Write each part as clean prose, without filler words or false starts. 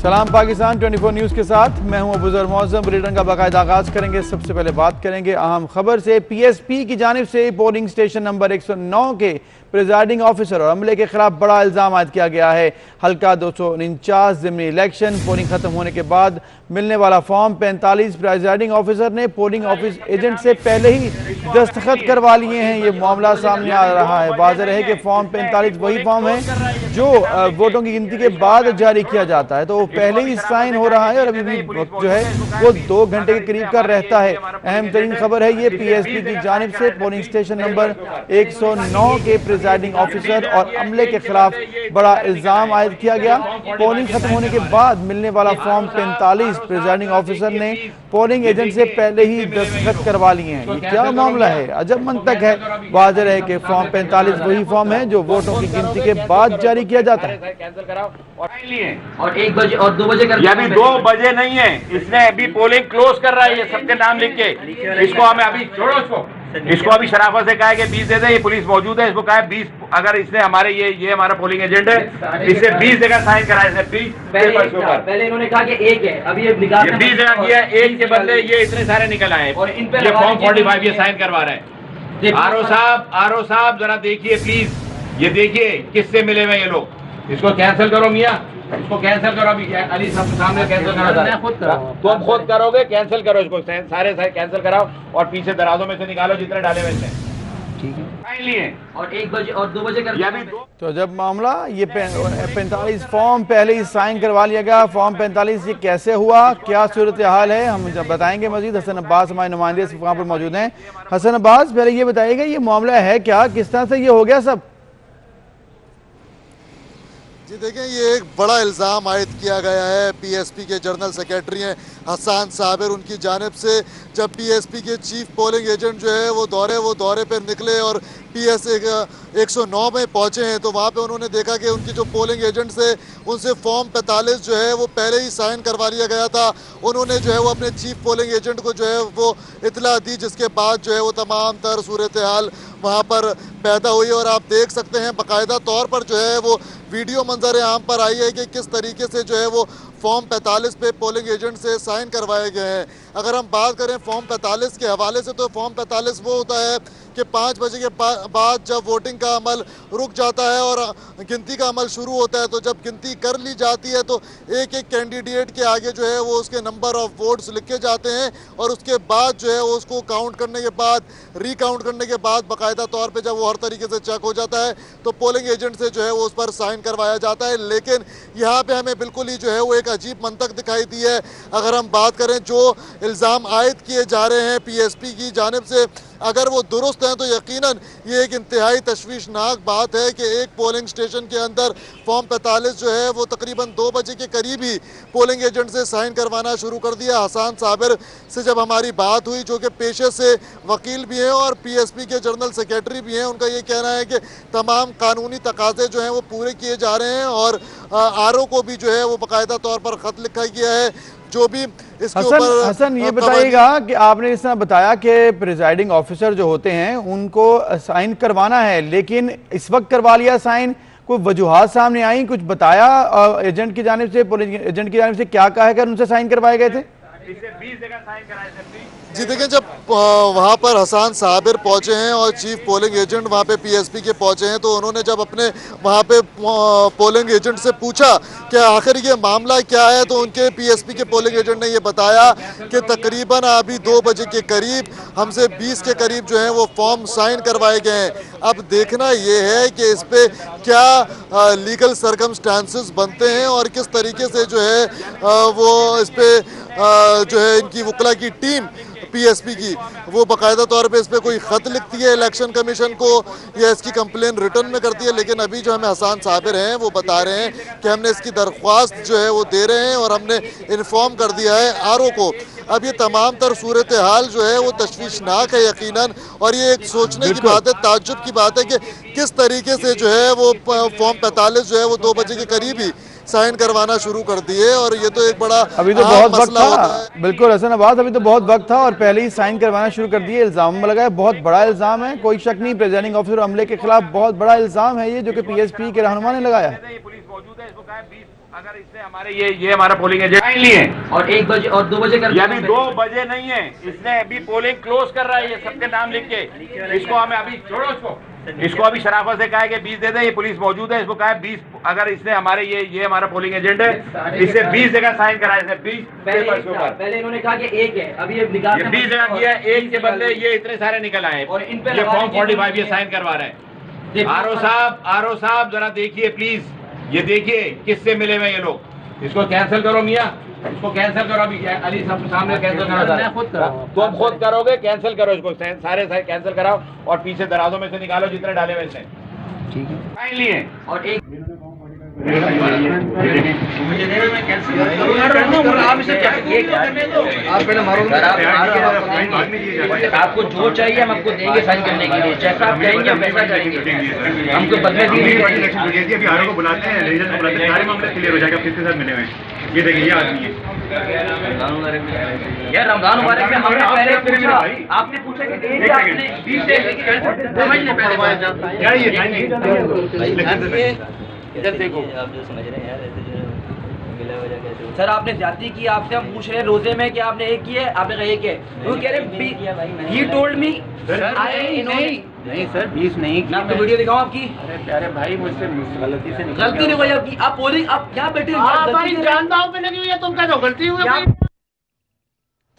सलाम पाकिस्तान 24 न्यूज़ के साथ मैं हूं अबूजर मौज़म। बुलेटिन का बाकायदा आगाज़ करेंगे। सबसे पहले बात करेंगे अहम खबर से। पीएसपी की जानिब से पोलिंग स्टेशन नंबर 109 के प्रिजाइडिंग ऑफिसर और अमले के खिलाफ बड़ा इल्ज़ाम आयद किया गया है। हल्का 249 ज़िमनी इलेक्शन पोलिंग खत्म होने के बाद मिलने वाला फॉर्म 45 प्रिजाइडिंग ऑफिसर ने पोलिंग ऑफिस एजेंट से पहले ही दस्तखत करवा लिए हैं। ये मामला सामने आ रहा है। वाज़ेह है कि फॉर्म 45 वही फॉर्म है जो वोटों की गिनती के बाद जारी किया जाता है, तो वो पहले ही साइन हो रहा है और अभी भी वक्त जो है वो 2 घंटे के करीब का रहता है। अहम तरीन खबर है ये पीएसपी की जानिब से पोलिंग स्टेशन नंबर 109 के प्रिजाइडिंग ऑफिसर और अमले के खिलाफ बड़ा इल्जाम आयद किया गया। पोलिंग खत्म होने के बाद मिलने वाला फॉर्म 45 प्रिजाइडिंग ऑफिसर ने पोलिंग एजेंट से पहले ही दस्तखत करवा लिए हैं। ये क्या मामला है, अजब मंतक है। वाज़ेह है कि फॉर्म 45 वही फॉर्म है जो वोटों की गिनती के बाद जारी किया जाता है। कैंसिल कराओ और 1 बजे और 2 बजे कर, ये अभी 2 बजे नहीं है, इसने अभी पोलिंग क्लोज कर रहा है। ये सबके नाम लिख के इसको हमें अभी छोड़ो, इसको अभी शराफत से कहा है कि 20 दे दे। ये पुलिस मौजूद है, इसको कहा है 20। अगर इसने हमारे ये हमारा पोलिंग एजेंट है, इसे 20 जगह साइन कराया। पहले इन्होंने कहा कि 1 है, अभी ये 20 जगह किया, 1 के बदले ये इतने सारे निकल आए और इन पे फॉर्म 45 ये साइन करवा रहे हैं। आरओ साहब जरा देखिए प्लीज, ये देखिए किससे मिले हुए ये लोग। इसको कैंसिल करो मियाँ, इसको कैंसिल करो। अभी अली साहब सामने कैंसिल करो, तुम खुद करोगे, कैंसिल करो इसको, सारे कैंसिल कराओ और पीछे दराजों में से निकालो जितने डाले हुए थे। ठीक है, साइन लिए और 1 बजे और 2 बजे कर। तो जब मामला ये 45 फॉर्म पहले ही साइन करवा लिया गया। फॉर्म 45 ये कैसे हुआ, क्या सूरत हाल है, हम जब बताएंगे मजीद। हसन अब्बास हमारे नुमाइंदे वहाँ पर मौजूद हैं। हसन अब्बास, पहले ये बताइएगा ये मामला है क्या, किस तरह से ये हो गया सब? जी देखें, ये एक बड़ा इल्ज़ाम आयद किया गया है पीएसपी के जनरल सेक्रेटरी हैं हसन साबिर, उनकी जानिब से। जब पीएसपी के चीफ पोलिंग एजेंट जो है वो दौरे पर निकले और पीएस 109 में पहुंचे हैं, तो वहाँ पे उन्होंने देखा कि उनकी जो पोलिंग एजेंट्स है उनसे फॉर्म 45 जो है वो पहले ही साइन करवा लिया गया था। उन्होंने जो है वो अपने चीफ पोलिंग एजेंट को जो है वो इतला दी, जिसके बाद जो है वो तमाम तर सूरत हाल वहाँ पर पैदा हुई। और आप देख सकते हैं बाकायदा तौर पर जो है वो वीडियो मंजर आम पर आई है कि किस तरीके से जो है वो फॉर्म 45 पे पोलिंग एजेंट से साइन करवाए गए हैं। अगर हम बात करें फॉर्म 45 के हवाले से, तो फॉर्म 45 वो होता है कि 5 बजे के बाद जब वोटिंग का अमल रुक जाता है और गिनती का अमल शुरू होता है, तो जब गिनती कर ली जाती है तो एक एक कैंडिडेट के आगे जो है वो उसके नंबर ऑफ वोट्स लिखे जाते हैं और उसके बाद जो है वो उसको काउंट करने के बाद, रिकाउंट करने के बाद बाकायदा तौर पे जब वो हर तरीके से चेक हो जाता है तो पोलिंग एजेंट से जो है वो उस पर साइन करवाया जाता है। लेकिन यहाँ पे हमें बिल्कुल ही जो है वो एक अजीब मंतक दिखाई दी है। अगर हम बात करें जो इल्ज़ाम आयद किए जा रहे हैं पीएसपी की जानिब से, अगर वो दुरुस्त हैं तो यकीनन ये एक इंतहाई तशवीशनाक बात है कि एक पोलिंग स्टेशन के अंदर फॉर्म 45 जो है वो तकरीबन 2 बजे के करीब ही पोलिंग एजेंट से साइन करवाना शुरू कर दिया। हसन साबिर से जब हमारी बात हुई, जो कि पेशे से वकील भी हैं और पीएसपी के जनरल सेक्रेटरी भी हैं, उनका ये कहना है कि तमाम कानूनी तकाजे जो हैं वो पूरे किए जा रहे हैं और आरओ को भी जो है वो बाकायदा तौर पर ख़त लिखा गया है जो भी इसके ऊपर। हसन, ये बताइएगा कि आपने इस तरह बताया कि प्रिजाइडिंग ऑफिसर जो होते हैं उनको साइन करवाना है, लेकिन इस वक्त करवा लिया साइन, कोई वजूहात सामने आई, कुछ बताया एजेंट की जानिब से, पोलिंग एजेंट की जानिब से क्या कहा है उनसे साइन करवाए गए थे? इसे 20 जगह साइन कराए थे। जी देखें, जब वहाँ पर हसन साबिर पहुँचे हैं और चीफ पोलिंग एजेंट वहाँ पे पीएसपी के पहुँचे हैं, तो उन्होंने जब अपने वहाँ पे पोलिंग एजेंट से पूछा कि आखिर ये मामला क्या है, तो उनके पीएसपी के पोलिंग एजेंट ने ये बताया कि तकरीबन अभी 2 बजे के करीब हमसे 20 के करीब जो है वो फॉर्म साइन करवाए गए हैं। अब देखना ये है कि इस पर क्या लीगल सर्कमस्टांसेस बनते हैं और किस तरीके से जो है वो इस पर जो है इनकी वकला की टीम पीएसपी की वो बाकायदा तौर पे इस पर कोई ख़त लिखती है इलेक्शन कमीशन को या इसकी कंप्लेन रिटर्न में करती है। लेकिन अभी जो हमें हसन साबिर हैं वो बता रहे हैं कि हमने इसकी दरख्वास्त जो है वो दे रहे हैं और हमने इन्फॉर्म कर दिया है आरओ को। अब ये तमाम तर सूरत हाल जो है वो तशवीशनाक है यकीनन, और ये एक सोचने की बात है, ताज्जुब की बात है कि किस तरीके से जो है वो फॉर्म 45 जो है वो 2 बजे के करीब ही साइन करवाना शुरू कर दिए। और ये तो एक बड़ा अभी तो बहुत वक्त था। बिल्कुल हसन अब्बास, अभी तो बहुत वक्त था और पहले ही साइन करवाना शुरू कर दिए। इल्जाम लगाया, बहुत बड़ा इल्जाम है, कोई शक नहीं। प्रिजाइडिंग ऑफिसर अमले के खिलाफ बहुत बड़ा इल्जाम है ये, जो कि पीएसपी के रहनुमा ने लगाया है। अगर इसने हमारे ये हमारा पोलिंग एजेंट साइन लिए और 1 बजे और 2 बजे कर ये अभी 2 बजे नहीं है, इसने अभी पोलिंग क्लोज कर रहा है, ये सबके नाम लिख के। इसको हमें अभी छोड़ो, इसको अभी शराफत से कहा है कि 20 दे दे, ये पुलिस मौजूद है, इसको कहा है 20। अगर इसने हमारे ये हमारा पोलिंग एजेंट है, इसे 20 जगह साइन करा, इसने 20 पेपर्स के ऊपर। पहले इन्होंने कहा कि 1 है, अभी ये निकाल 20 जगह किया, 1 के बदले ये इतने सारे निकल आए और इन पे ये फॉर्म 45 ये साइन करवा रहे हैं। आरओ साहब जरा देखिए प्लीज, ये देखिए किससे मिले हुए ये लोग। इसको कैंसिल करो मियाँ, इसको कैंसिल करो अभी। अली सब सामने कैंसिल करो, मैं खुद कराऊंगा। तुम खुद करोगे, कैंसिल करो इसको, सारे कैंसिल कराओ और पीछे दराजों में से निकालो जितने डाले हुए इसने। ठीक है, साइन लिए और 1 मुझे दे मैं कैंसिल आप इसे आप पहले मारोगे, आपको जो चाहिए हम आपको देंगे साइन करने के लिए, जैसा आप कहेंगे हम वैसा करेंगे। हमको बदले दी अभी आरओ को बुलाते हैं, लेजर को बुलाते हैं, सारे मामले क्लियर हो जाएगा। किसके साथ मिले हुए हैं ये देखिए, ये आदमी है यार। रमजान मुबारक में हमने पहले पूछा, आपने पूछा कि देंगे, आपने 20 दे, समझ नहीं पहले क्या ये इधर देखो। आप जो समझ रहे हैं यार, ऐसे जो मिला वजह कैसे सर आपने जाती की, आपसे हम पूछ रहे हैं रोजे में कि आपने एक किया, आपने कहा एक है, वो कह रहे ही टोल्ड मी नहीं सर 20 नहीं, मैं आपको वीडियो दिखाऊं आपकी। अरे प्यारे भाई मुझसे गलती से गलती नहीं हुई आपकी, आप बोलिए, आप क्या बैठे जानदाव पे लगी हुई है, तुम क्या तो गलती हुई।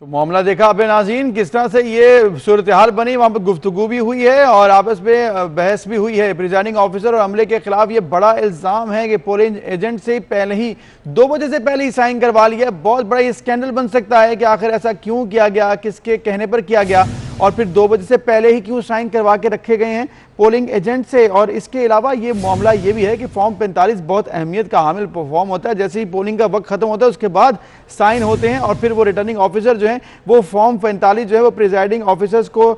तो मामला देखा आपने नाज़रीन, किस तरह से ये सूरत हाल बनी। वहाँ पर गुफ्तगू भी हुई है और आपस में बहस भी हुई है। प्रिजाइडिंग ऑफिसर और अमले के खिलाफ ये बड़ा इल्ज़ाम है कि पोलिंग एजेंट से पहले ही 2 बजे से पहले ही साइन करवा लिया। बहुत बड़ा ये स्कैंडल बन सकता है कि आखिर ऐसा क्यों किया गया, किसके कहने पर किया गया और फिर 2 बजे से पहले ही क्यों साइन करवा के रखे गए हैं पोलिंग एजेंट से। और इसके अलावा ये मामला ये भी है कि फॉर्म 45 बहुत अहमियत का हामिल फॉर्म होता है। जैसे ही पोलिंग का वक्त खत्म होता है उसके बाद साइन होते हैं और फिर वो रिटर्निंग ऑफिसर जो है वो फॉर्म 45 जो है वो प्रिजाइडिंग ऑफिसर्स को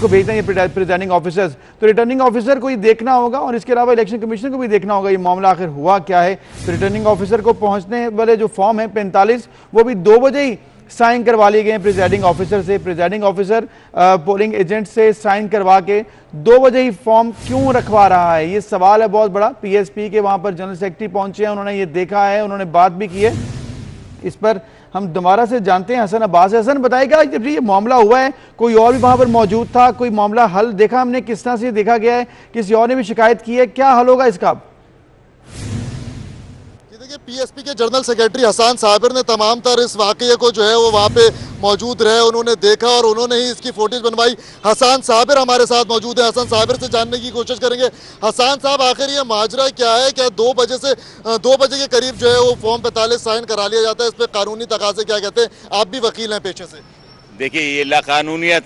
भेजते हैं, ये प्रिजाइडिंग ऑफिसर्स। तो रिटर्निंग ऑफिसर को ये देखना होगा और इसके अलावा इलेक्शन कमीशन को भी देखना होगा ये मामला आखिर हुआ क्या है। तो रिटर्निंग ऑफिसर को पहुंचने वाले जो फॉर्म है 45 वो भी 2 बजे ही साइन करवा लिए गए प्रिजाइडिंग ऑफिसर से। प्रिजाइडिंग ऑफिसर पोलिंग एजेंट से साइन करवा के 2 बजे ही फॉर्म क्यों रखवा रहा है, ये सवाल है बहुत बड़ा। पीएसपी के वहां पर जनरल सेक्रेटरी पहुंचे हैं, उन्होंने ये देखा है, उन्होंने बात भी की है। इस पर हम दोबारा से जानते हैं हसन अब्बास। हसन बताएगा जब ये मामला हुआ है कोई और भी वहां पर मौजूद था, कोई मामला हल देखा हमने, किस तरह से देखा गया है, किसी और ने भी शिकायत की है, क्या हल होगा इसका? पीएसपी के जनरल सेक्रेटरी हसन साबिर ने तमाम तर इस वाकये को जो है वो वहाँ पे मौजूद रहे, उन्होंने देखा और उन्होंने ही इसकी फुटेज बनवाई। हसन साबिर हमारे साथ मौजूद है, हसन साबिर से जानने की कोशिश करेंगे। हसन साहब आखिर ये माजरा क्या है, क्या 2 बजे के करीब जो है वो फॉर्म 45 साइन करा लिया जाता है, इस पर कानूनी तकाजे क्या कहते हैं? आप भी वकील हैं पेशे से। देखिए ये लाकानूनियत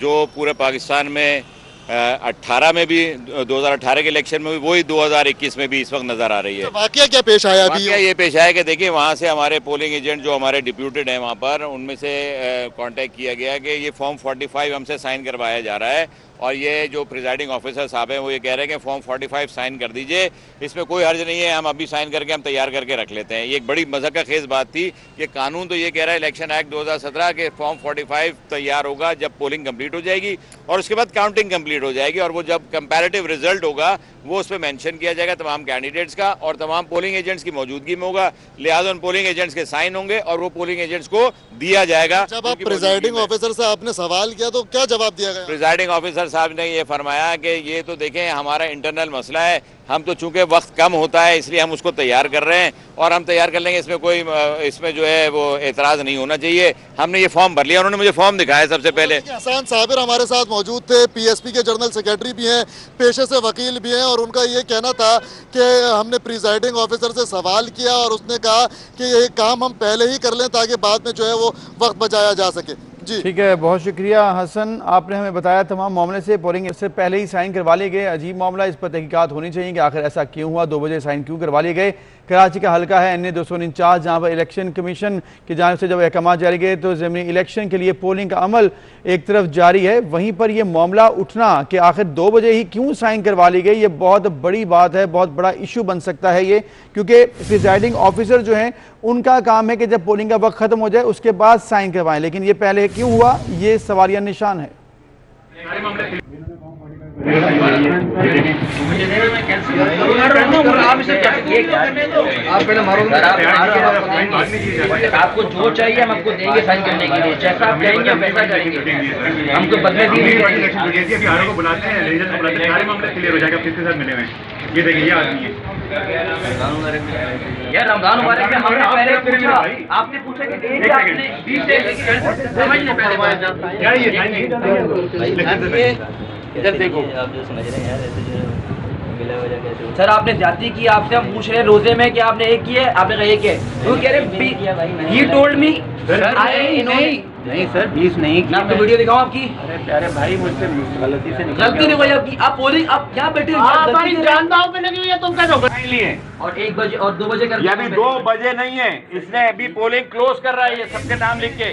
जो पूरे पाकिस्तान में 18 में भी 2018 के इलेक्शन में भी वही 2021 में भी इस वक्त नजर आ रही है। वाकया क्या पेश आया अभी? वाकया ये पेश आया कि देखिए वहाँ से हमारे पोलिंग एजेंट जो हमारे डिप्यूटेड हैं वहाँ पर, उनमें से कांटेक्ट किया गया कि ये फॉर्म 45 हमसे साइन करवाया जा रहा है और ये जो प्रिजाइडिंग ऑफिसर साहब हैं वो ये कह रहे हैं कि फॉर्म 45 साइन कर दीजिए, इसमें कोई हर्ज नहीं है, हम अभी साइन करके हम तैयार करके रख लेते हैं। ये एक बड़ी मज़ाक का खेज बात थी कि कानून तो ये कह रहा है इलेक्शन एक्ट 2017 के फॉर्म 45 तैयार होगा जब पोलिंग कंप्लीट हो जाएगी और उसके बाद काउंटिंग कंप्लीट हो जाएगी और वो जब कंपैरेटिव रिजल्ट होगा वो उस पर मेंशन किया जाएगा तमाम कैंडिडेट्स का और तमाम पोलिंग एजेंट्स की मौजूदगी में होगा, लिहाजा उन पोलिंग एजेंट्स के साइन होंगे और वो पोलिंग एजेंट्स को दिया जाएगा। जब आप प्रिजाइडिंग ऑफिसर से आपने सवाल किया तो क्या जवाब दिया गया? प्रिजाइडिंग ऑफिसर साहब ने ये फरमाया कि ये तो देखें हमारा इंटरनल मसला है, हम तो चूंकि वक्त कम होता है इसलिए हम उसको तैयार कर रहे हैं और हम तैयार कर लेंगे, इसमें जो है वो एतराज नहीं होना चाहिए। हमने ये फॉर्म भर लिया, उन्होंने मुझे फॉर्म दिखाया सबसे पहले। हसन साबिर हमारे साथ मौजूद थे, पीएसपी के जनरल सेक्रेटरी भी हैं, पेशे से वकील भी हैं और उनका ये कहना था कि हमने प्रिजाइडिंग ऑफिसर से सवाल किया और उसने कहा कि ये काम हम पहले ही कर लें ताकि बाद में जो है वो वक्त बचाया जा सके। जी ठीक है, बहुत शुक्रिया हसन, आपने हमें बताया तमाम मामले से। पोलिंग से पहले ही साइन करवा लिए गए, अजीब मामला, इस पर तहकीकात होनी चाहिए कि आखिर ऐसा क्यों हुआ, 2 बजे साइन क्यों करवा लिए गए। कराची का हल्का है NA 249 जहाँ पर इलेक्शन कमीशन की जानिब से जब अहकाम जारी गए तो ज़मीनी इलेक्शन के लिए पोलिंग का अमल एक तरफ जारी है, वहीं पर यह मामला उठना कि आखिर 2 बजे ही क्यों साइन करवा ली गई, ये बहुत बड़ी बात है, बहुत बड़ा इशू बन सकता है ये, क्योंकि प्रिजाइडिंग ऑफिसर जो हैं उनका काम है कि जब पोलिंग का वक्त खत्म हो जाए उसके बाद साइन करवाएं, लेकिन ये पहले क्यों हुआ, ये सवालिया निशान है। आप पहले मारो, आपको जो चाहिए हम आपको देंगे साइन करने के लिए, जैसा आप कहेंगे वैसा करेंगे, हमको बदले दी को बुलाते हैं, सारे मामले क्लियर हो जाएगा, किसके साथ मिले हुए हैं। ये देखिए ये आदमी है यार, रमजान मुबारक में हमने पहले पूछा, आपने पूछा कि एक आपने 20 समझने पहले क्या ये इधर देखो, आप जो समझ रहे हैं यार, ऐसे जो मिला वजह कैसे। सर आपने जाती की, आपसे हम पूछ रहे हैं रोजे में कि आपने एक किया है, आपने कहा एक है, वो कह रहे ही टोल्ड मी नहीं सर 20 नहीं मैं आपको वीडियो दिखाऊं आपकी। अरे प्यारे भाई मुझसे गलती से गलती नहीं हुई आपकी, आप पोलिंग आप यहाँ बैठे जानदाव पे लगी हुई है, तुम क्या लिए और 1 बजे और 2 बजे कर ये अभी 2 बजे नहीं है, इसने अभी पोलिंग क्लोज कर रहा है, ये सबके नाम लिख के।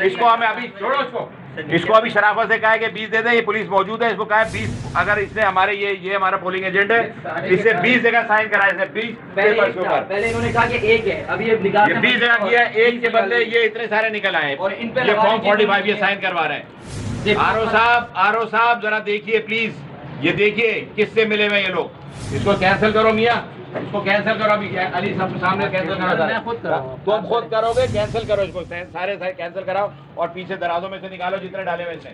इसको हमें अभी छोड़ो, इसको अभी शराफत से कहा है कि 20 दे दे, ये पुलिस मौजूद है, इसको कहा है 20, अगर इसने हमारे ये हमारा पोलिंग एजेंट है, इससे 20 जगह साइन करा, इसने 20 पेपर के ऊपर। पहले इन्होंने कहा कि एक है, अभी ये निकाल 20 जगह किया, एक के बदले ये इतने सारे निकल आए, और इन पे ये फॉर्म 45 ये साइन करवा रहे हैं। आरओ साहब जरा देखिए प्लीज, ये देखिए किससे मिले हुए ये लोग, इसको कैंसिल करो मियाँ, इसको कैंसिल करो अभी, अली सब सामने कैंसिल करो, तुम खुद करोगे, कैंसिल करो इसको, सारे कैंसिल कराओ और पीछे दराजों में से निकालो जितने डाले हुए इसने।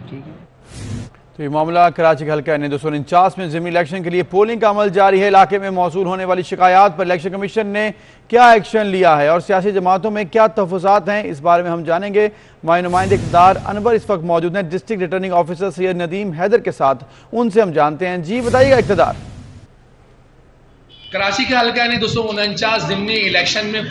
ठीक है, तो ये मामला कराची के हल्का ने 249 में ज़िमनी इलेक्शन के लिए पोलिंग का अमल जारी है। इलाके में मौसूल होने वाली शिकायत पर इलेक्शन कमीशन ने क्या एक्शन लिया है और सियासी जमातों में क्या तहफ़्फ़ुज़ात हैं, इस बारे में हम जानेंगे। नुमाइंदे इक़्तिदार अनवर इस वक्त मौजूद हैं district returning officer Syed Nadeem Haider के साथ, उनसे हम जानते हैं। जी बताइएगा इक़्तिदार। कराची के हल्का ने 249 ज़िमनी इलेक्शन में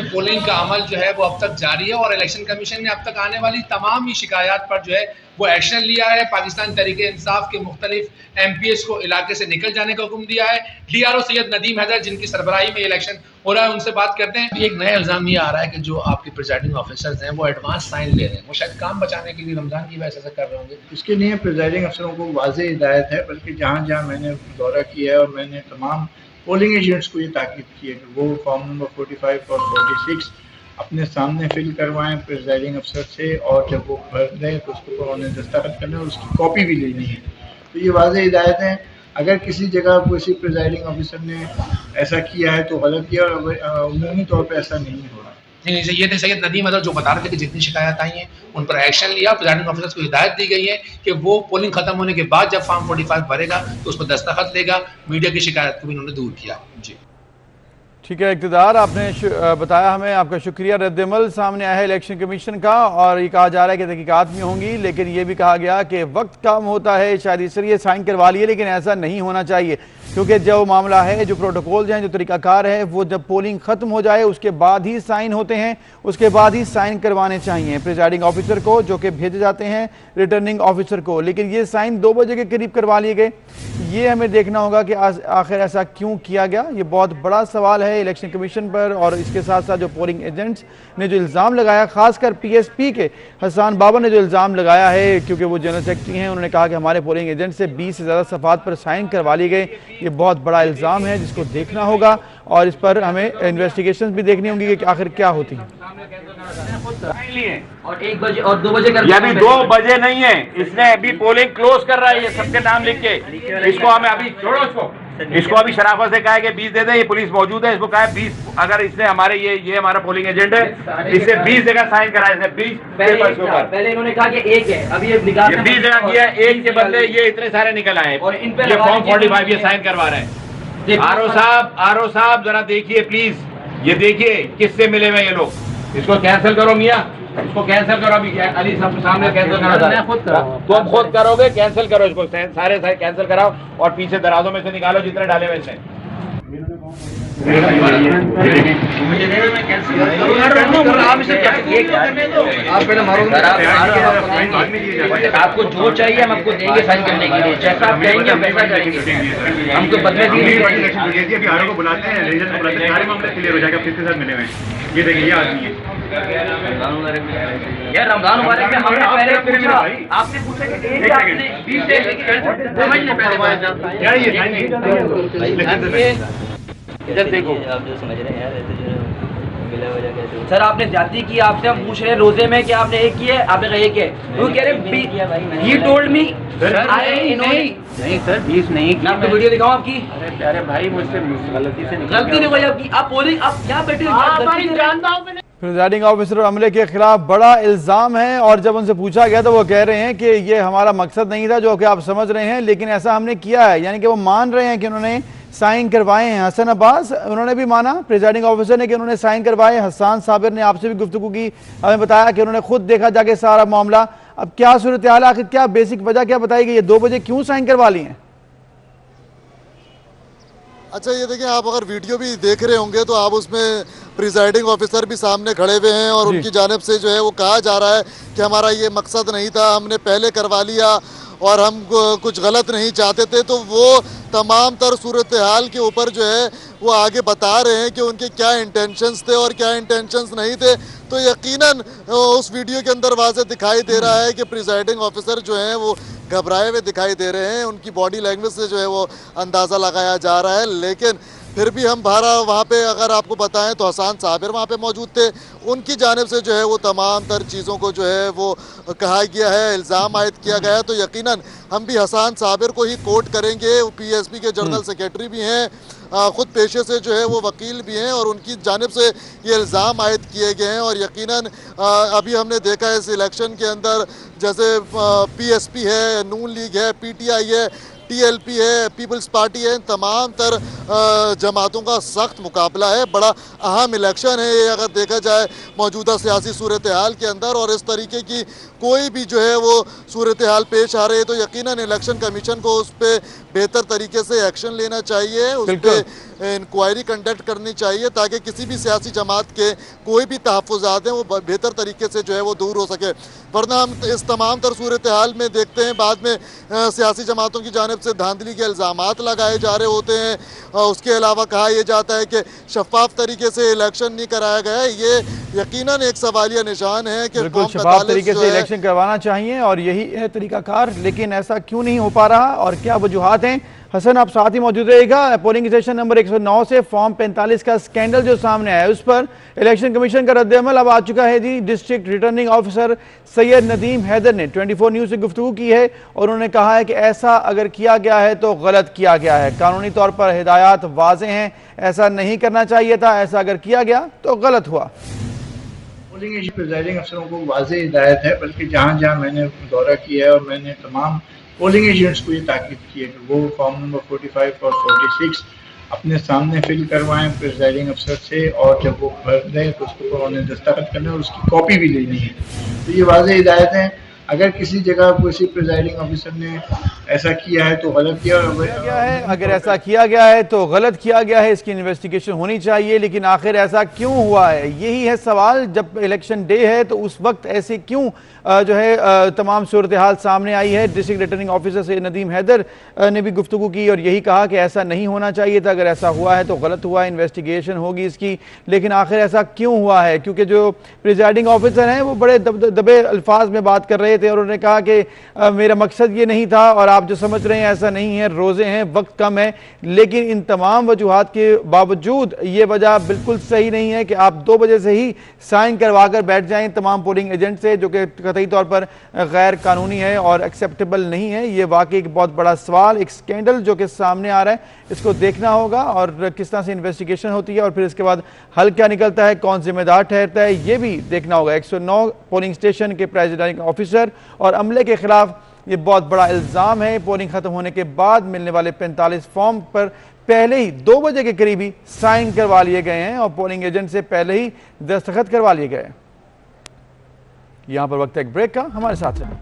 पोलिंग का अमल जो है वो अब तक जारी है और इलेक्शन कमीशन ने अब तक आने वाली तमाम ही शिकायत पर जो है वो एक्शन लिया है। पाकिस्तान तहरीक इंसाफ के मुख्तलिफ MPs को इलाके से निकल जाने का हुक्म दिया है। DRO सैयद नदीम हैदर जिनकी सरबराही में इलेक्शन हो रहा है उनसे बात करते हैं। एक नया इल्ज़ाम ये आ रहा है कि जो आपके प्रिजाइडिंग ऑफिसर्स हैं वो एडवांस साइन ले रहे हैं, वो शायद काम बचाने के लिए रमजान की वजह से कर रहे होंगे। इसके लिए प्रिजाइडिंग अफसरों को वाज़ेह हिदायत है, बल्कि जहाँ जहाँ मैंने दौरा किया है और मैंने तमाम पोलिंग एजेंट्स को ये ताकीद की है कि वो फॉर्म नंबर 45 और 46 अपने सामने फिल करवाएं प्रिजाइडिंग अफसर से, और जब वो भर दें तो उसको उन्हें दस्तखत करना है और उसकी कॉपी भी लेनी है। तो ये वाज़ेह हिदायत है, अगर किसी जगह किसी प्रिजाइडिंग ऑफिसर ने ऐसा किया है तो गलत किया, और उमूमी तौर पर ऐसा नहीं हो रहा। नहीं, ये थे सैयद नदीम हैदर जो बता रहे थे कि जितनी शिकायत आई हैं उन पर एक्शन लिया। प्रिजाइडिंग ऑफिसर्स को हिदायत दी गई है कि वो पोलिंग खत्म होने के बाद जब फॉर्म 45 भरेगा तो उस पर दस्तखत लेगा। मीडिया की शिकायत को भी उन्होंने दूर किया। जी ठीक है इक़्तिदार, आपने बताया हमें, आपका शुक्रिया। रद्दमल सामने आया है इलेक्शन कमीशन का और ये कहा जा रहा है कि तहकीकात में होंगी, लेकिन ये भी कहा गया कि वक्त कम होता है, शायद इसलिए साइन करवा लिए, लेकिन ऐसा नहीं होना चाहिए क्योंकि जो मामला है, जो प्रोटोकॉल हैं, जो तरीक़ाकार है, वो जब पोलिंग ख़त्म हो जाए उसके बाद ही साइन होते हैं, उसके बाद ही साइन करवाने चाहिए प्रिजाइडिंग ऑफिसर को, जो कि भेजे जाते हैं रिटर्निंग ऑफिसर को। लेकिन ये साइन 2 बजे के करीब करवा लिए गए, ये हमें देखना होगा कि आखिर ऐसा क्यों किया गया। ये बहुत बड़ा सवाल है इलेक्शन कमीशन पर, और इसके साथ साथ जो पोलिंग एजेंट्स ने जो इल्ज़ाम लगाया, खासकर PSP के हसन बाबा ने जो इल्ज़ाम लगाया है, क्योंकि वो जनरल सेक्रेटरी हैं, उन्होंने कहा कि हमारे पोलिंग एजेंट से 20 से ज़्यादा सफ़ात पर साइन करवा लिए गए। ये बहुत बड़ा इल्ज़ाम है जिसको देखना होगा और इस पर हमें इन्वेस्टिगेशन भी देखनी होंगी कि आखिर क्या होती है। और 1 बजे और 2 बजे कर ये अभी 2 बजे नहीं है, इसने अभी पोलिंग क्लोज कर रहा है, ये सबके नाम लिख के। इसको हमें अभी छोड़ो, इसको अभी शराफत से कहा है कि 20 दे दे, ये पुलिस मौजूद है, इसको कहा है 20, अगर इसने हमारे ये हमारा पोलिंग एजेंट है, इससे 20 जगह साइन करा, इसने 20 पेपर के ऊपर। पहले इन्होंने कहा कि एक है, अभी ये निकाल 20 जगह किया, एक के बदले ये इतने सारे निकल आए, और इन पे ये फॉर्म 45 ये साइन करवा रहे हैं। आरओ साहब जरा देखिए प्लीज, ये देखिए किससे मिले हुए ये लोग, इसको कैंसिल करो मियाँ, इसको कैंसिल करो अभी, अली सब सामने कैंसिल करो, तुम खुद करोगे, कैंसिल करो इसको, सारे कैंसिल कराओ और पीछे दराजों में से निकालो जितने डाले हुए इसने। आप पहले मारो, आपको जो चाहिए हम आपको देंगे साइन करने के लिए, जैसा आप कहेंगे वैसा करेंगे, हमको बदले दी को बुलाते हैं, सारे मामले क्लियर हो जाएगा, किसके साथ मिले हुए हैं। ये देखिए ये आदमी है यार, रमजान मुबारक में हमने पहले पूछा, आपने पूछा कि एक आपने 20 समझने पहले क्या ये इधर देखो, आप जो समझ रहे हैं यार, ऐसे जो बिला वजह कैसे हुआ? सर आपने ज्यादती की, आपसे हम पूछ रहे हैं रोजे में कि आपने एक किया है, आपने कहा एक है, वो कह रहे ही टोल्ड मी नहीं सर 20 नहीं किया। आपको वीडियो दिखाऊं आपकी? अरे प्यारे भाई मुझसे गलती से निकल गलती नहीं हुई आपकी, आप पोलिंग आप यहाँ बैठे हो, प्रिजाइडिंग ऑफिसर और अमले के खिलाफ बड़ा इल्जाम है और जब उनसे पूछा गया तो वो कह रहे हैं कि ये हमारा मकसद नहीं था जो कि आप समझ रहे हैं, लेकिन ऐसा हमने किया है। यानी कि वो मान रहे हैं कि उन्होंने साइन करवाए हैं। हसन अब्बास उन्होंने भी माना प्रिजाइडिंग ऑफिसर ने कि उन्होंने साइन करवाए। हसन साबिर ने आपसे भी गुफ्तगू की, हमें बताया कि उन्होंने खुद देखा जाके सारा मामला। अब क्या सूरत हाल, आखिर क्या बेसिक वजह क्या बताई गई, ये 2 बजे क्यों साइन करवा ली हैं? अच्छा ये देखिए, आप अगर वीडियो भी देख रहे होंगे तो आप उसमें प्रिजाइडिंग ऑफिसर भी सामने खड़े हुए हैं और उनकी जानिब से जो है वो कहा जा रहा है कि हमारा ये मकसद नहीं था, हमने पहले करवा लिया और हम कुछ गलत नहीं चाहते थे। तो वो तमाम तर सूरत हाल के ऊपर जो है वो आगे बता रहे हैं कि उनके क्या इंटेंशंस थे और क्या इंटेंशंस नहीं थे। तो यकीनन उस वीडियो के अंदर वाज़ेह दिखाई दे रहा है कि प्रिजाइडिंग ऑफिसर जो हैं वो घबराए हुए दिखाई दे रहे हैं। उनकी बॉडी लैंग्वेज से जो है वो अंदाज़ा लगाया जा रहा है। लेकिन फिर भी हम वहाँ पे अगर आपको बताएं तो हसन साबिर वहाँ पे मौजूद थे। उनकी जानिब से जो है वो तमाम तर चीज़ों को जो है वो कहा गया है, इल्ज़ाम आयद किया गया है। तो यकीनन हम भी हसन साबिर को ही कोट करेंगे। वो पीएसपी के जनरल सेक्रेटरी भी हैं, ख़ुद पेशे से जो है वो वकील भी हैं और उनकी जानिब से ये इल्ज़ाम आयद किए गए हैं। और यकीनन अभी हमने देखा है इस इलेक्शन के अंदर जैसे पीएसपी है, नून लीग है, पीटीआई है, टीएलपी है, पीपल्स पार्टी है, तमाम तर जमातों का सख्त मुकाबला है। बड़ा अहम इलेक्शन है ये अगर देखा जाए मौजूदा सियासी सूरत हाल के अंदर। और इस तरीके की कोई भी जो है वो सूरत हाल पेश आ रही है तो यकीनन इलेक्शन कमीशन को उस पर बेहतर तरीके से एक्शन लेना चाहिए, उस पर इंक्वायरी कंडक्ट करनी चाहिए ताकि किसी भी सियासी जमात के कोई भी तहफ़्फ़ुज़ात हैं वो बेहतर तरीके से जो है वो दूर हो सके। वरना हम इस तमाम तर सूरत हाल में देखते हैं बाद में सियासी जमातों की जानिब से धांधली के इल्ज़ामात लगाए जा रहे होते हैं। उसके अलावा कहा यह जाता है कि शफाफ तरीके से इलेक्शन नहीं कराया गया है। ये यकीनन एक सवालिया निशान है कि शफाफ तरीके से इलेक्शन करवाना चाहिए और यही है तरीकाकार, लेकिन ऐसा क्यों नहीं हो पा रहा और क्या वजूहात हैं? हसन आप साथ ही मौजूद रहेगा। पोलिंग स्टेशन नंबर 109 से फॉर्म 45 का स्कैंडल जो सामने आया उस पर इलेक्शन कमीशन का रद्द-ए-अमल अब आ चुका है जी। District returning officer Syed Nadeem Haider ने 24 न्यूज़ से गुफ्तगू की है और उन्होंने कहा है कि ऐसा अगर किया गया है तो गलत किया गया है। कानूनी तौर पर हिदायत वाज़ेह हैं, ऐसा नहीं करना चाहिए था, ऐसा अगर किया गया तो गलत हुआ। पोलिंग प्रिजाइडिंग अफसरों को वाज़ेह हिदायत है, बल्कि जहाँ जहाँ मैंने दौरा किया है और मैंने तमाम पोलिंग एजेंट्स को ये ताकीद की है कि वो फॉर्म नंबर 45 और 46 अपने सामने फिल करवाएं प्रिजाइडिंग अफसर से और जब वो भर दें तो उसके ऊपर उन्हें दस्तखत करना है और उसकी कॉपी भी लेनी है। तो ये वाज़ेह हिदायत है। अगर किसी जगह किसी प्रिजाइडिंग ऑफिसर ने ऐसा किया है तो गलत किया गया है, अगर ऐसा किया गया है तो गलत किया गया है, इसकी इन्वेस्टिगेशन होनी चाहिए। लेकिन आखिर ऐसा क्यों हुआ है, यही है सवाल। जब इलेक्शन डे है तो उस वक्त ऐसे क्यों जो है तमाम सूरत हाल सामने आई है। डिस्ट्रिक्ट रिटर्निंग ऑफिसर से नदीम हैदर ने भी गुफ्तगू की और यही कहा कि ऐसा नहीं होना चाहिए था, अगर ऐसा हुआ है तो गलत हुआ है, इन्वेस्टिगेशन होगी इसकी। लेकिन आखिर ऐसा क्यों हुआ है, क्योंकि जो प्रिजाइडिंग ऑफिसर हैं वो बड़े दबे अल्फाज में बात कर रहे थे और उन्होंने कहा कि मेरा मकसद ये नहीं था और आप जो समझ रहे हैं ऐसा नहीं है, रोज़े हैं, वक्त कम है। लेकिन इन तमाम वजूहात के बावजूद ये वजह बिल्कुल सही नहीं है कि आप 2 बजे से ही साइन करवा कर बैठ जाएं तमाम पोलिंग एजेंट से, जो कि कतई तौर पर गैर कानूनी है और एक्सेप्टेबल नहीं है। ये वाकई एक बहुत बड़ा सवाल, एक स्कैंडल जो कि सामने आ रहा है, इसको देखना होगा और किस तरह से इन्वेस्टिगेशन होती है और फिर इसके बाद हल क्या निकलता है, कौन जिम्मेदार ठहरता है, ये भी देखना होगा। 109 पोलिंग स्टेशन के प्रेसिडेंट ऑफिसर और अमले के खिलाफ ये बहुत बड़ा इल्ज़ाम है। पोलिंग खत्म होने के बाद मिलने वाले 45 फॉर्म पर पहले ही 2 बजे के करीब ही साइन करवा लिए गए हैं और पोलिंग एजेंट से पहले ही दस्तखत करवा लिए गए। यहां पर वक्त एक ब्रेक का, हमारे साथ रहे।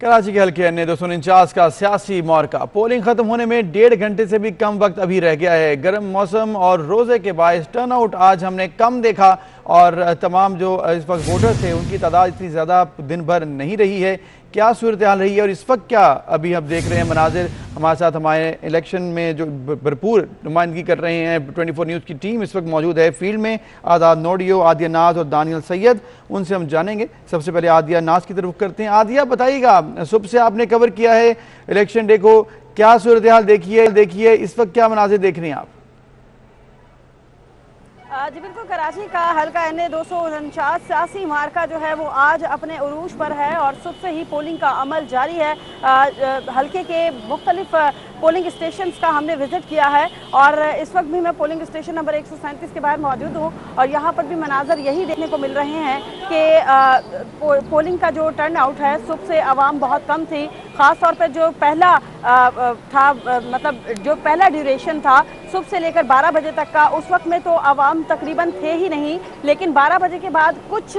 कराची के हल्के अन्य 249 का सियासी मौरका। पोलिंग खत्म होने में 1.5 घंटे से भी कम वक्त अभी रह गया है। गर्म मौसम और रोजे के बायस टर्नआउट आज हमने कम देखा और तमाम जो इस वक्त वोटर थे उनकी तादाद इतनी ज़्यादा दिन भर नहीं रही है। क्या सूरत हाल रही है और इस वक्त क्या अभी हम देख रहे हैं मनाजिर। हमारे साथ हमारे इलेक्शन में जो भरपूर नुमाइंदगी कर रहे हैं 24 न्यूज़ की टीम इस वक्त मौजूद है फील्ड में। आदाब नोडियो, आदिया नाज और दानियल सैयद, उनसे हम जानेंगे। सबसे पहले आदिया नाज की तरफ करते हैं। आदिया बताइएगा, सुबह से आपने कवर किया है इलेक्शन डे को, क्या सूरत हाल देखिए इस वक्त क्या मनाजिर देख रही हैं आप? जी बिल्कुल, कराची का हल्का NA 249 सियासी मार्का जो है वो आज अपने उरूज पर है और सुबह से ही पोलिंग का अमल जारी है। हल्के के मुख्तलिफ पोलिंग स्टेशंस का हमने विजिट किया है और इस वक्त भी मैं पोलिंग स्टेशन नंबर 137 के बाहर मौजूद हूँ और यहाँ पर भी मनाजर यही देखने को मिल रहे हैं कि पोलिंग का जो टर्न आउट है सुबह से आवाम बहुत कम थी। ख़ास तौर पर जो पहला था, मतलब जो पहला ड्यूरेशन था सुबह से लेकर 12 बजे तक का, उस वक्त में तो आवाम तकरीबन थे ही नहीं, लेकिन 12 बजे के बाद कुछ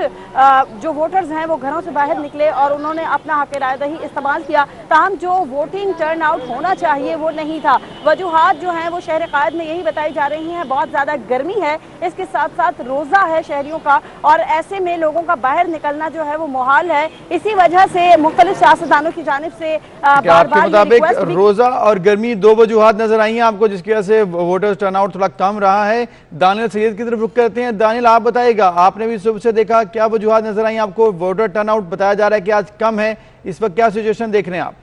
जो वोटर्स हैं वो घरों से बाहर निकले और उन्होंने अपना हक रायदही इस्तेमाल किया। ताहम जो वोटिंग टर्न आउट होना चाहिए वो नहीं था। वजूहात जो हैं वो शहर कायद में यही बताई जा रही हैं, बहुत ज़्यादा गर्मी है, इसके साथ साथ रोज़ा है शहरियों का और ऐसे में लोगों का बाहर निकलना जो है वो मुहाल है। इसी वजह से मुख्तलिफ सियासतदानों की जानिब से आपके मुताबिक रोज़ा और गर्मी दो वजूहात नजर आई हैं आपको जिसकी वजह से वोटर्स टर्नआउट थोड़ा कम रहा है। दानियल सैयद की तरफ रुख करते हैं। दानियल, आप बताइएगा, आपने भी सुबह से देखा, क्या वजूहात नजर आई आपको? वोटर टर्नआउट बताया जा रहा है कि आज कम है, इस वक्त क्या सिचुएशन देख रहे हैं आप?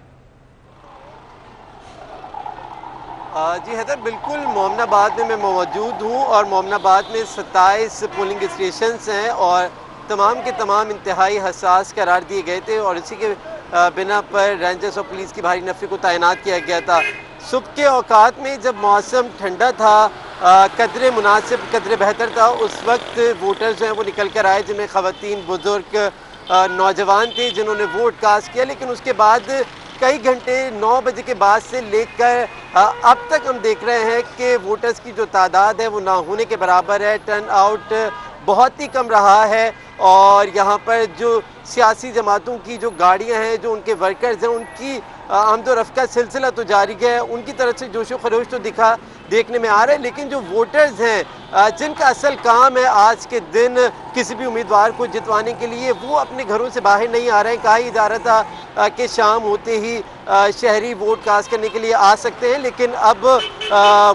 जी हैदर, बिल्कुल मोमनाबाद में मैं मौजूद हूँ और मोमनाबाद में 27 पोलिंग स्टेशंस हैं और तमाम के तमाम इंतहाई हसास करार दिए गए थे और इसी के बिना पर रेंजर्स और पुलिस की भारी नफरी को तैनात किया गया था। सुबह के औकात में जब मौसम ठंडा था, कदरे मुनासिब, कदरे बेहतर था, उस वक्त वोटर्स जो हैं वो निकल कर आए, जिनमें ख़वातीन, बुजुर्ग, नौजवान थे जिन्होंने वोट कास्ट किया। लेकिन उसके बाद कई घंटे 9 बजे के बाद से लेकर अब तक हम देख रहे हैं कि वोटर्स की जो तादाद है वो ना होने के बराबर है। टर्न आउट बहुत ही कम रहा है और यहाँ पर जो सियासी जमातों की जो गाड़ियाँ हैं, जो उनके वर्कर्स हैं, उनकी आमदो रफ्त का सिलसिला तो जारी है, उनकी तरफ से जोशो खरोश तो देखने में आ रहा है। लेकिन जो वोटर्स हैं जिनका असल काम है आज के दिन किसी भी उम्मीदवार को जितवाने के लिए, वो अपने घरों से बाहर नहीं आ रहे हैं। कहा ही जा रहा था कि शाम होते ही शहरी वोट कास्ट करने के लिए आ सकते हैं, लेकिन अब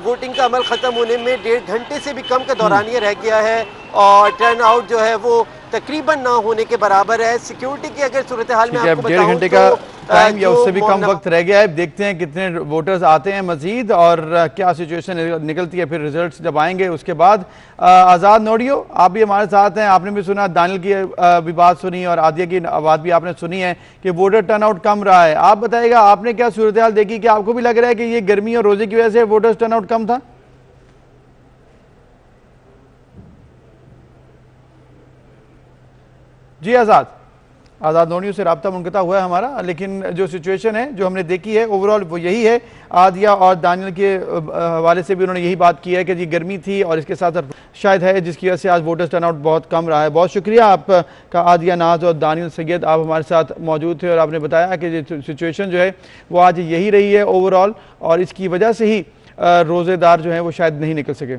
वोटिंग का अमल ख़त्म होने में 1.5 घंटे से भी कम का दौरानिया रह गया है और टर्न आउट जो है वो तकरीबन ना होने के बराबर है। सिक्योरिटी की अगर सूरत हाल में आपको 1.5 घंटे का टाइम या उससे भी कम वक्त रह गया है। देखते हैं कितने वोटर्स आते हैं मजीद और क्या सिचुएशन निकलती है फिर रिजल्ट्स जब आएंगे उसके बाद। आज़ाद नोडियो, आप भी हमारे साथ हैं, आपने भी सुना, दानियल की भी बात सुनी और आदिया की बात भी आपने सुनी है कि वोटर टर्नआउट कम रहा है। आप बताइएगा, आपने क्या सूरत हाल देखी, कि आपको भी लग रहा है कि ये गर्मी और रोजे की वजह से वोटर्स टर्नआउट कम था? जी आज़ाद नोडियो से राब्ता मुनक़ता हुआ है हमारा, लेकिन जो सिचुएशन है जो हमने देखी है ओवरऑल वो यही है। आदिया और दानियल के हवाले से भी उन्होंने यही बात की है कि जी गर्मी थी और इसके साथ शायद है जिसकी वजह से आज वोटर्स टर्नआउट बहुत कम रहा है। बहुत शुक्रिया आपका आदिया नाज और दानियल सैयद, आप हमारे साथ मौजूद थे और आपने बताया कि सिचुएशन जो है वो आज यही रही है ओवरऑल और इसकी वजह से ही रोज़ेदार जो है वो शायद नहीं निकल सके।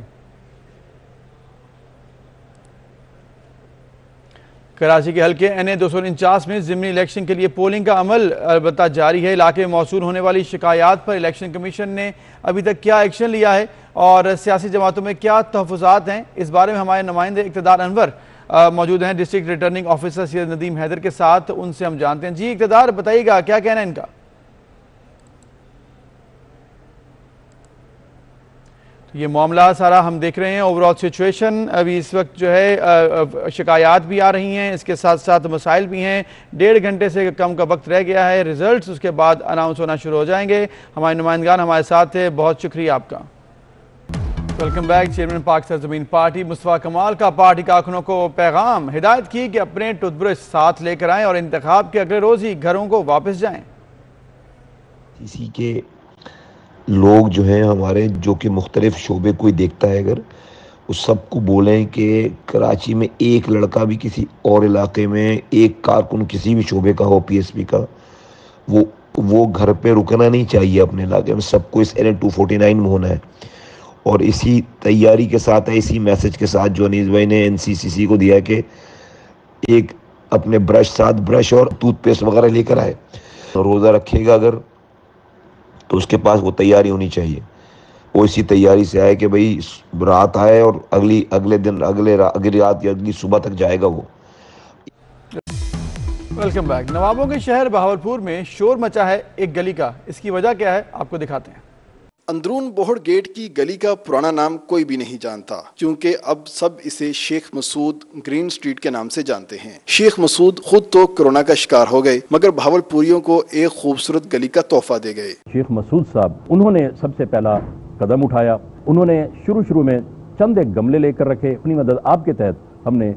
कराची के हल्के NA 249 में ज़िमनी इलेक्शन के लिए पोलिंग का अमल अलबत्ता जारी है। इलाके में मौसूल होने वाली शिकायत पर इलेक्शन कमीशन ने अभी तक क्या एक्शन लिया है और सियासी जमातों में क्या तहफ़्फ़ुज़ात हैं, इस बारे में हमारे नुमाइंदे इक़्तिदार अनवर मौजूद हैं district returning officer Syed Nadeem Haider के साथ, उनसे हम जानते हैं। जी इक़्तिदार, बताइएगा क्या कहना है इनका? ये मामला सारा हम देख रहे हैं, ओवरऑल सिचुएशन अभी इस वक्त जो है शिकायत भी आ रही हैं, इसके साथ साथ मसाइल भी हैं। 1.5 घंटे से कम का वक्त रह गया है, रिजल्ट्स उसके बाद अनाउंस होना शुरू हो जाएंगे। हमारे नुमाइंदगान हमारे साथ थे, बहुत शुक्रिया आपका। Welcome back. चेयरमैन पाक सरजमीन पार्टी मुस्तफा कमाल का पार्टी कारकुनों को पैगाम, हिदायत की कि अपने टूथब्रश साथ लेकर आएँ और इंतखाब के अगले रोज़ ही घरों को वापस जाएँ। इसी के लोग जो हैं हमारे, जो कि मुख्तलिफ शोबे कोई देखता है, अगर उस सबको बोलें कि कराची में एक लड़का भी किसी और इलाके में, एक कारकुन किसी भी शोबे का हो PSP का, वो घर पे रुकना नहीं चाहिए अपने इलाके में, सबको इस NA 249 में होना है। और इसी तैयारी के साथ है, इसी मैसेज के साथ जो अनीस भाई ने NCCC को दिया है कि एक अपने ब्रश और टूथपेस्ट वगैरह लेकर आए, रोज़ा रखेगा अगर तो उसके पास वो तैयारी होनी चाहिए। वो इसी तैयारी से आए कि भाई रात आए और अगले दिन अगली रात या अगली सुबह तक जाएगा वो। Welcome back. नवाबों के शहर बहावलपुर में शोर मचा है एक गली का, इसकी वजह क्या है आपको दिखाते हैं। अंदरून बोहड़ गेट की गली का पुराना नाम कोई भी नहीं जानता, क्योंकि अब सब इसे शेख मसूद ग्रीन स्ट्रीट के नाम से जानते हैं। शेख मसूद खुद तो कोरोना का शिकार हो गए, मगर भावलपुरियों को एक खूबसूरत गली का तोहफा दे गए। शेख मसूद साहब, उन्होंने सबसे पहला कदम उठाया। उन्होंने शुरू में चंद एक गमले लेकर रखे। अपनी मदद आपके तहत हमने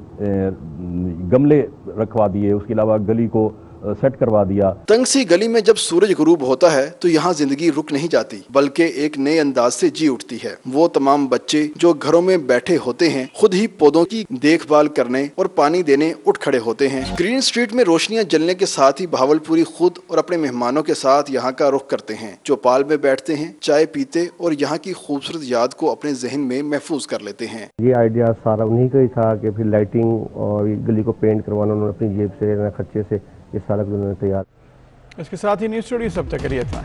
गमले रखवा दिए, उसके अलावा गली को सेट करवा दिया। तंग सी गली में जब सूरज गुरूब होता है तो यहाँ जिंदगी रुक नहीं जाती, बल्कि एक नए अंदाज से जी उठती है। वो तमाम बच्चे जो घरों में बैठे होते हैं खुद ही पौधों की देखभाल करने और पानी देने उठ खड़े होते हैं। ग्रीन स्ट्रीट में रोशनियां जलने के साथ ही भावलपुरी खुद और अपने मेहमानों के साथ यहाँ का रुख करते हैं। चौपाल में बैठते हैं, चाय पीते और यहाँ की खूबसूरत याद को अपने जहन में महफूज कर लेते हैं। ये आइडिया सारा उन्हीं का ही था कि फिर लाइटिंग और गली को पेंट करवाना उन्होंने अपनी जेब से, खर्चे से ये सारा कुछ उन्होंने तैयार। इसके साथ ही न्यूज़ स्टूडियो सब तक करिए इतना।